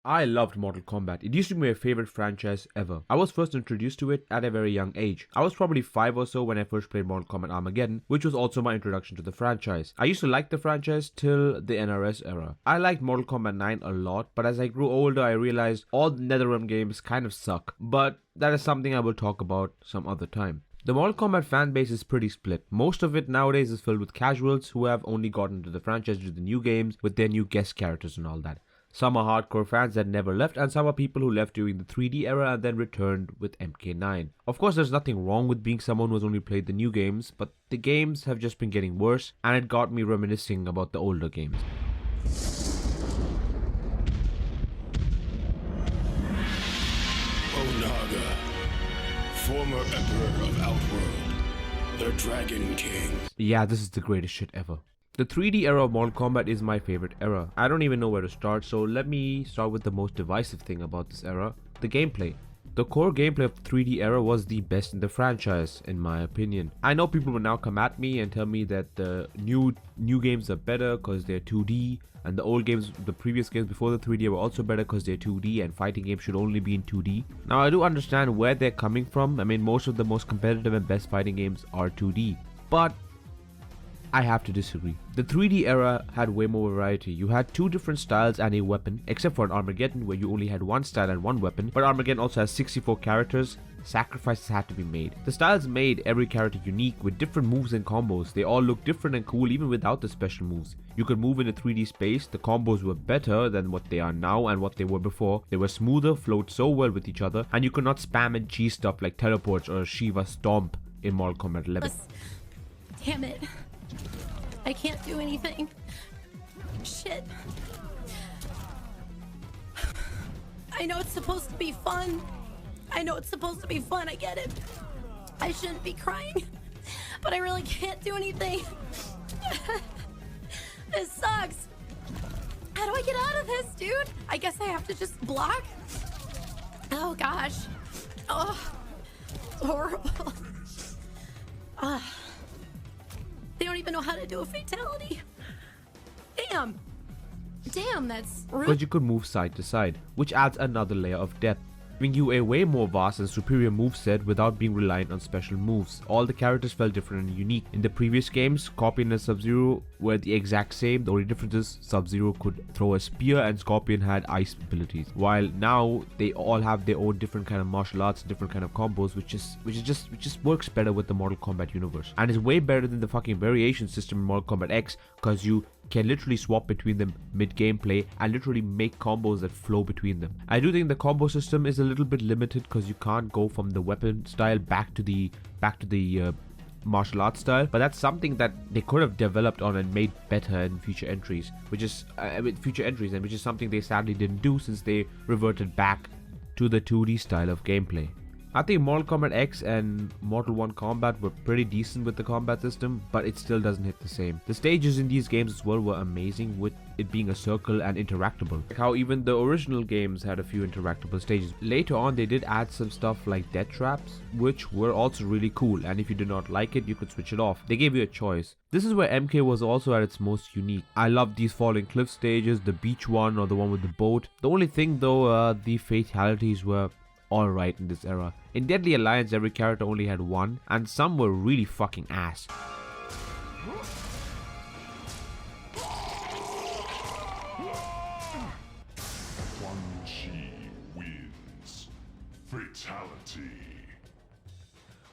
I loved Mortal Kombat. It used to be my favorite franchise ever. I was first introduced to it at a very young age. I was probably 5 or so when I first played Mortal Kombat Armageddon, which was also my introduction to the franchise. I used to like the franchise till the NRS era. I liked Mortal Kombat 9 a lot, but as I grew older I realized all the NetherRealm games kind of suck. But that is something I will talk about some other time. The Mortal Kombat fan base is pretty split. Most of it nowadays is filled with casuals who have only gotten into the franchise due to the new games with their new guest characters and all that. Some are hardcore fans that never left, and some are people who left during the 3D era and then returned with MK9. Of course, there's nothing wrong with being someone who has only played the new games, but the games have just been getting worse, and it got me reminiscing about the older games. Onaga, former Emperor of Outworld, the Dragon King. Yeah, this is the greatest shit ever. The 3D era of Mortal Kombat is my favorite era. I don't even know where to start, so let me start with the most divisive thing about this era, the gameplay. The core gameplay of the 3D era was the best in the franchise, in my opinion. I know people will now come at me and tell me that the new games are better because they're 2D, and the old games, the previous games before the 3D were also better because they're 2D, and fighting games should only be in 2D. Now I do understand where they're coming from. I mean, most of the most competitive and best fighting games are 2D, but I have to disagree. The 3D era had way more variety. You had two different styles and a weapon, except for an Armageddon where you only had one style and one weapon, but Armageddon also has 64 characters. Sacrifices had to be made. The styles made every character unique with different moves and combos. They all look different and cool even without the special moves. You could move in a 3D space. The combos were better than what they are now and what they were before. They were smoother, flowed so well with each other, and you could not spam and cheese stuff like teleports or Shiva Stomp in Mortal Kombat 11. Damn it. I can't do anything. Shit. I know it's supposed to be fun. I get it. I shouldn't be crying. But I really can't do anything. This sucks. How do I get out of this, dude? I guess I have to just block? Oh gosh. Oh, it's horrible. They don't even know how to do a fatality. Damn, that's rude. Because you could move side to side, which adds another layer of depth, giving you a way more vast and superior moveset without being reliant on special moves. All the characters felt different and unique. In the previous games, Scorpion and Sub-Zero were the exact same. The only difference is Sub-Zero could throw a spear and Scorpion had ice abilities. While now they all have their own different kind of martial arts, different kind of combos, which just works better with the Mortal Kombat universe. And is way better than the fucking variation system in Mortal Kombat X, because you can literally swap between them mid-gameplay and literally make combos that flow between them. I do think the combo system is a little bit limited because you can't go from the weapon style back to the martial arts style, but that's something that they could have developed on and made better in future entries, which is something they sadly didn't do since they reverted back to the 2D style of gameplay. I think Mortal Kombat X and Mortal 1 Kombat were pretty decent with the combat system, but it still doesn't hit the same. The stages in these games as well were amazing, with it being a circle and interactable. Like how even the original games had a few interactable stages. Later on they did add some stuff like death traps, which were also really cool, and if you did not like it, you could switch it off. They gave you a choice. This is where MK was also at its most unique. I loved these falling cliff stages, the beach one or the one with the boat. The only thing though, the fatalities were alright in this era. In Deadly Alliance, every character only had one, and some were really fucking ass. Quan Chi wins. Fatality.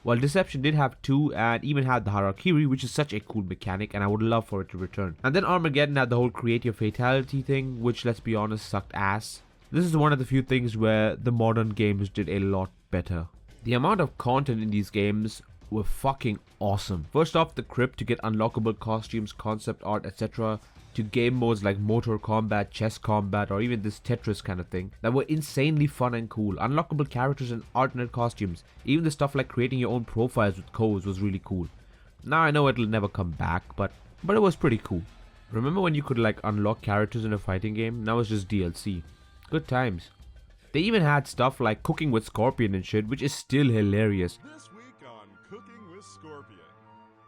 While Deception did have two and even had the Harakiri, which is such a cool mechanic and I would love for it to return. And then Armageddon had the whole creative fatality thing, which, let's be honest, sucked ass. This is one of the few things where the modern games did a lot better. The amount of content in these games were fucking awesome. First off, the crypt to get unlockable costumes, concept art, etc. to game modes like Motor Combat, Chess Combat, or even this Tetris kind of thing that were insanely fun and cool. Unlockable characters and alternate costumes. Even the stuff like creating your own profiles with codes was really cool. Now I know it'll never come back, but it was pretty cool. Remember when you could like unlock characters in a fighting game? Now it's just DLC. Good times. They even had stuff like cooking with Scorpion and shit, which is still hilarious. This week on Cooking with Scorpion,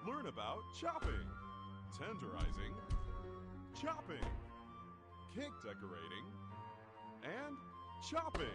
learn about chopping, tenderizing, chopping, cake decorating, and chopping.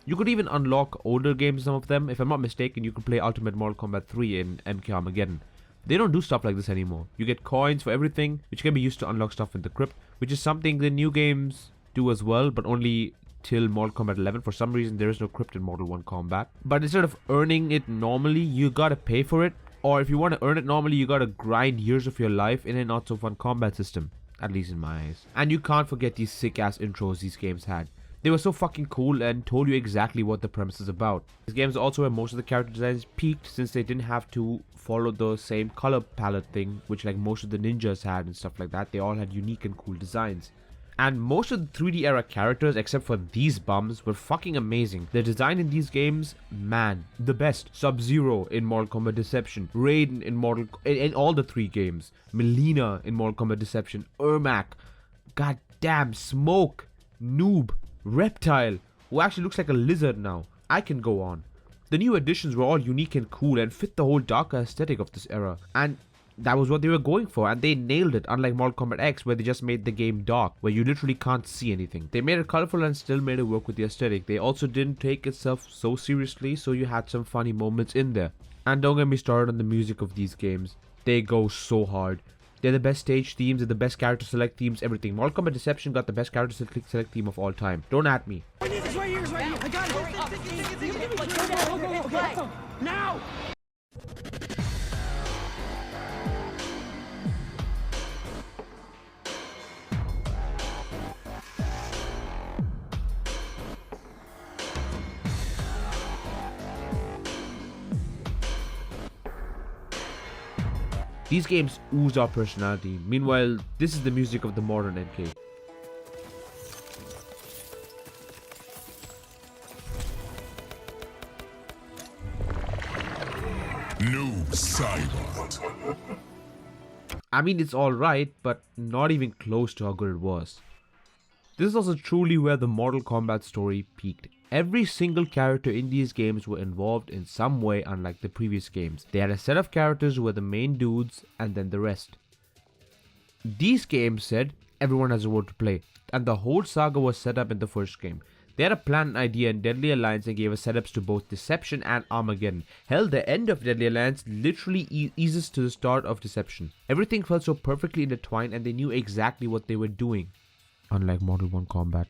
You could even unlock older games, some of them. If I'm not mistaken, you could play Ultimate Mortal Kombat 3 in MK Armageddon. They don't do stuff like this anymore. You get coins for everything, which can be used to unlock stuff in the crypt, which is something the new games do as well, but only till Mortal Kombat 11. For some reason, there is no crypt in Mortal 1 Kombat. But instead of earning it normally, you gotta pay for it. Or if you want to earn it normally, you gotta grind years of your life in a not so fun combat system. At least in my eyes. And you can't forget these sick ass intros these games had. They were so fucking cool and told you exactly what the premise is about. These games are also where most of the character designs peaked, since they didn't have to follow the same color palette thing, which like most of the ninjas had and stuff like that. They all had unique and cool designs. And most of the 3D era characters, except for these bums, were fucking amazing. The design in these games, man, the best. Sub-Zero in Mortal Kombat Deception, Raiden in all the 3 games, Melina in Mortal Kombat Deception, Ermac, goddamn, Smoke, Noob, Reptile, who actually looks like a lizard now. I can go on. The new additions were all unique and cool and fit the whole darker aesthetic of this era. And that was what they were going for, and they nailed it, unlike Mortal Kombat X, where they just made the game dark, where you literally can't see anything. They made it colorful and still made it work with the aesthetic. They also didn't take itself so seriously, so you had some funny moments in there. And don't get me started on the music of these games. They go so hard. They're the best stage themes, they're the best character select themes, everything. Mortal Kombat Deception got the best character select theme of all time. Don't at me. It's right here, I got it. Okay. Now! These games ooze our personality. Meanwhile, this is the music of the modern MK. Noob Saibot. I mean, it's alright, but not even close to how good it was. This is also truly where the Mortal Kombat story peaked. Every single character in these games were involved in some way, unlike the previous games. They had a set of characters who were the main dudes and then the rest. These games said everyone has a role to play, and the whole saga was set up in the first game. They had a plan and idea in Deadly Alliance and gave us setups to both Deception and Armageddon. Hell, the end of Deadly Alliance literally eases to the start of Deception. Everything felt so perfectly intertwined and they knew exactly what they were doing. Unlike Mortal 1 Kombat.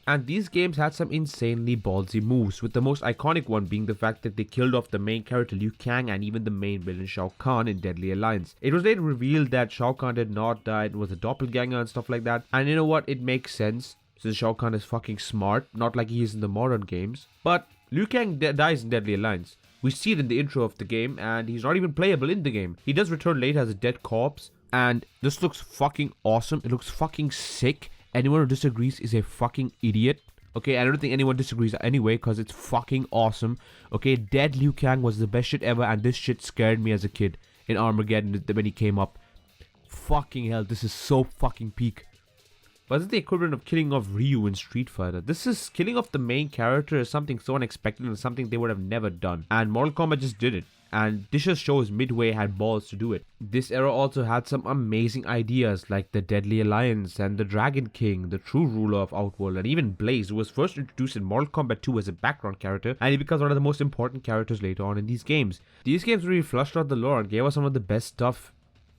And these games had some insanely ballsy moves, with the most iconic one being the fact that they killed off the main character Liu Kang and even the main villain Shao Kahn in Deadly Alliance. It was later revealed that Shao Kahn did not die, it was a doppelganger and stuff like that. And you know what, it makes sense, since Shao Kahn is fucking smart, not like he is in the modern games. But Liu Kang dies in Deadly Alliance. We see it in the intro of the game, and he's not even playable in the game. He does return later as a dead corpse, and this looks fucking awesome, it looks fucking sick. Anyone who disagrees is a fucking idiot. Okay, I don't think anyone disagrees anyway, because it's fucking awesome. Okay, dead Liu Kang was the best shit ever, and this shit scared me as a kid in Armageddon when he came up. Fucking hell, this is so fucking peak. Was it the equivalent of killing off Ryu in Street Fighter? This is killing off the main character is something so unexpected and something they would have never done. And Mortal Kombat just did it. And this just shows Midway had balls to do it. This era also had some amazing ideas like the Deadly Alliance and the Dragon King, the true ruler of Outworld, and even Blaze, who was first introduced in Mortal Kombat 2 as a background character, and he becomes one of the most important characters later on in these games. These games really flushed out the lore and gave us some of the best stuff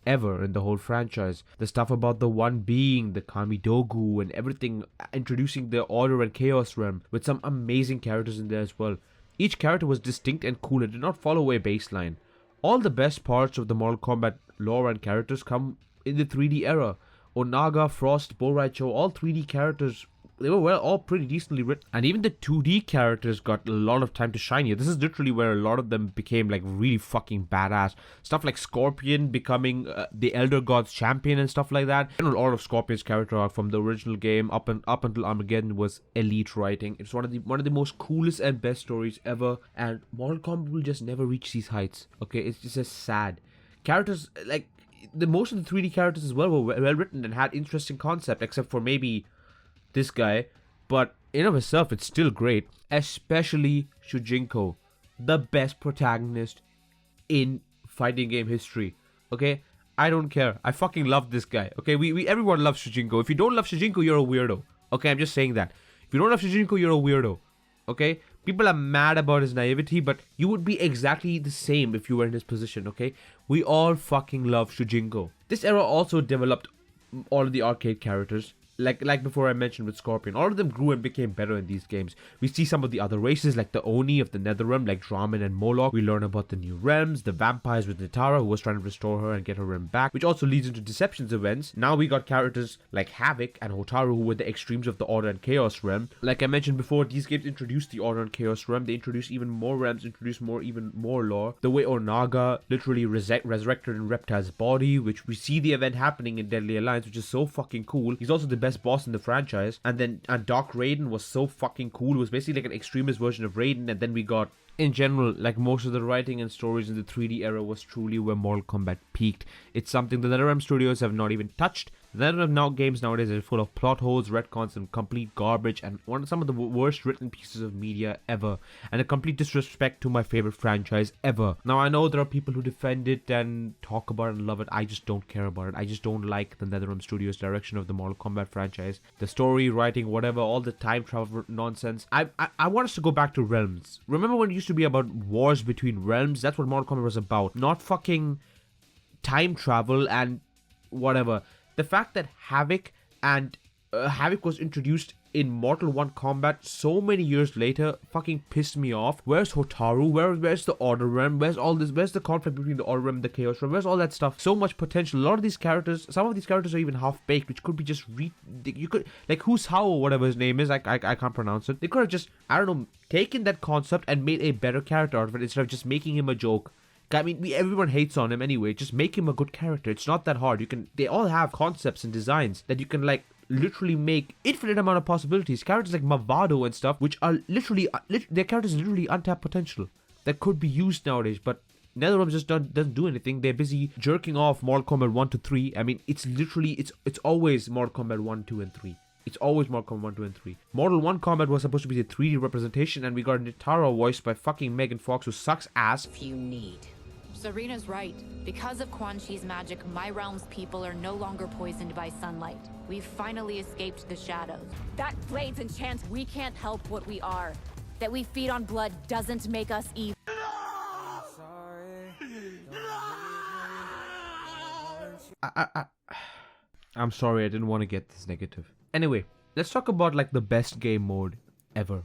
ever in the whole franchise. The stuff about the One Being, the Kami Dogu, and everything, introducing the Order and Chaos Realm with some amazing characters in there as well. Each character was distinct and cool and did not follow a baseline. All the best parts of the Mortal Kombat lore and characters come in the 3D era. Onaga, Frost, Bo' Rai Cho, all 3D characters, they were all pretty decently written. And even the 2D characters got a lot of time to shine here. This is literally where a lot of them became like really fucking badass. Stuff like Scorpion becoming the Elder Gods champion and stuff like that. And all of Scorpion's character arc from the original game up until Armageddon was elite writing. It's one of the most coolest and best stories ever. And Mortal Kombat will just never reach these heights. Okay, it's just sad. Characters like most of the 3D characters as well were well written and had interesting concept, except for maybe this guy, but in of itself it's still great, especially Shujinko, the best protagonist in fighting game history. Okay, I don't care. I fucking love this guy. Okay, everyone loves Shujinko. If you don't love Shujinko, you're a weirdo. Okay, I'm just saying that. If you don't love Shujinko, you're a weirdo. Okay? People are mad about his naivety, but you would be exactly the same if you were in his position, okay? We all fucking love Shujinko. This era also developed all of the arcade characters. Like before I mentioned with Scorpion, all of them grew and became better in these games. We see some of the other races like the Oni of the Netherrealm, like Draman and Moloch. We learn about the new realms, the vampires with Nitara, who was trying to restore her and get her realm back, which also leads into Deception's events. Now we got characters like Havoc and Hotaru, who were the extremes of the Order and Chaos realm. Like I mentioned before, these games introduced the Order and Chaos realm. They introduced even more realms, introduced even more lore. The way Onaga literally resurrected in Reptile's body, which we see the event happening in Deadly Alliance, which is so fucking cool. He's also the best boss in the franchise. And then Doc Raiden was so fucking cool. It was basically like an extremist version of Raiden. And then we got, in general, like most of the writing and stories in the 3D era was truly where Mortal Kombat peaked. It's something the NetherRealm studios have not even touched. The NetherRealm games nowadays are full of plot holes, retcons, and complete garbage, and some of the worst written pieces of media ever, and a complete disrespect to my favorite franchise ever. Now I know there are people who defend it and talk about it and love it. I just don't care about it. I just don't like the NetherRealm studios direction of the Mortal Kombat franchise. The story, writing, whatever, all the time travel nonsense. I want us to go back to realms. Remember when it used to be about wars between realms? That's what Mortal Kombat was about. Not fucking time travel and whatever. The fact that Havoc was introduced in Mortal 1 Kombat so many years later fucking pissed me off. Where's Hotaru? Where's the Order Realm? Where's all this? Where's the conflict between the Order Realm and the Chaos Realm? Where's all that stuff? So much potential. A lot of these characters, some of these characters are even half-baked, which could be just you could, like, Who's How or whatever his name is, I can't pronounce it. They could have just, I don't know, taken that concept and made a better character out of it instead of just making him a joke. I mean, everyone hates on him anyway. Just make him a good character. It's not that hard. They all have concepts and designs that you can, like, literally make infinite amount of possibilities. Characters like Mavado and stuff, which are literally, their characters literally untapped potential that could be used nowadays, but NetherRealm just doesn't do anything. They're busy jerking off Mortal Kombat 1 to 3. I mean, it's literally, it's always Mortal Kombat 1, 2, and 3. It's always Mortal Kombat 1, 2, and 3. Mortal 1 Kombat was supposed to be the 3D representation, and we got Nitara voiced by fucking Megan Fox, who sucks ass. If you need. Serena's right. Because of Quan Chi's magic, my realm's people are no longer poisoned by sunlight. We've finally escaped the shadows. That blade's enchant. We can't help what we are. That we feed on blood doesn't make us evil. I'm sorry, I didn't want to get this negative. Anyway, let's talk about like the best game mode ever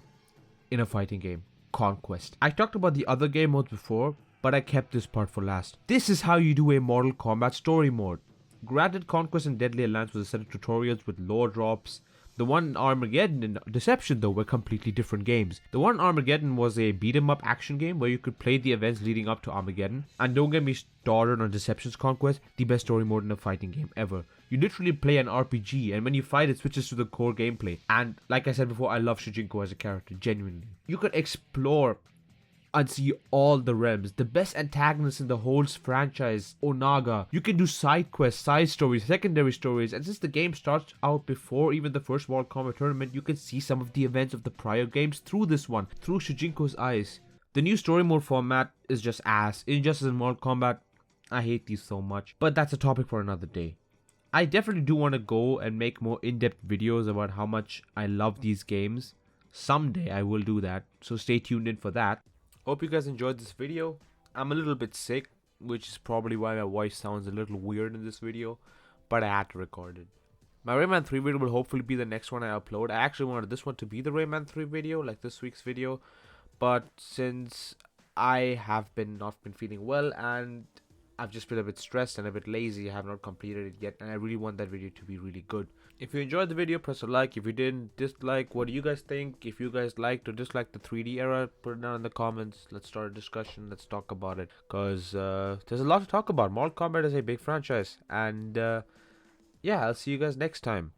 in a fighting game. Conquest. I talked about the other game modes before, but I kept this part for last. This is how you do a Mortal Kombat story mode. Granted, Conquest and Deadly Alliance was a set of tutorials with lore drops. The one in Armageddon and Deception, though, were completely different games. The one in Armageddon was a beat-em-up action game where you could play the events leading up to Armageddon. And don't get me started on Deception's Conquest, the best story mode in a fighting game ever. You literally play an RPG, and when you fight, it switches to the core gameplay. And like I said before, I love Shujinko as a character, genuinely. You could explore and see all the realms. The best antagonist in the whole franchise, Onaga. You can do side quests, side stories, secondary stories, and since the game starts out before even the first Mortal Kombat tournament, you can see some of the events of the prior games through this one, through Shujinko's eyes. The new story mode format is just ass. Injustice in Mortal Kombat, I hate these so much, but that's a topic for another day. I definitely do want to go and make more in-depth videos about how much I love these games. Someday I will do that, so stay tuned in for that. Hope you guys enjoyed this video. I'm a little bit sick, which is probably why my voice sounds a little weird in this video, but I had to record it. My Rayman 3 video will hopefully be the next one I upload. I actually wanted this one to be the Rayman 3 video, like this week's video, but since I have not been feeling well and I've just been a bit stressed and a bit lazy, I have not completed it yet, and I really want that video to be really good. If you enjoyed the video, press a like. If you didn't, dislike. What do you guys think? If you guys liked or disliked the 3D era, put it down in the comments. Let's start a discussion. Let's talk about it, because there's a lot to talk about. Mortal Kombat is a big franchise, and yeah, I'll see you guys next time.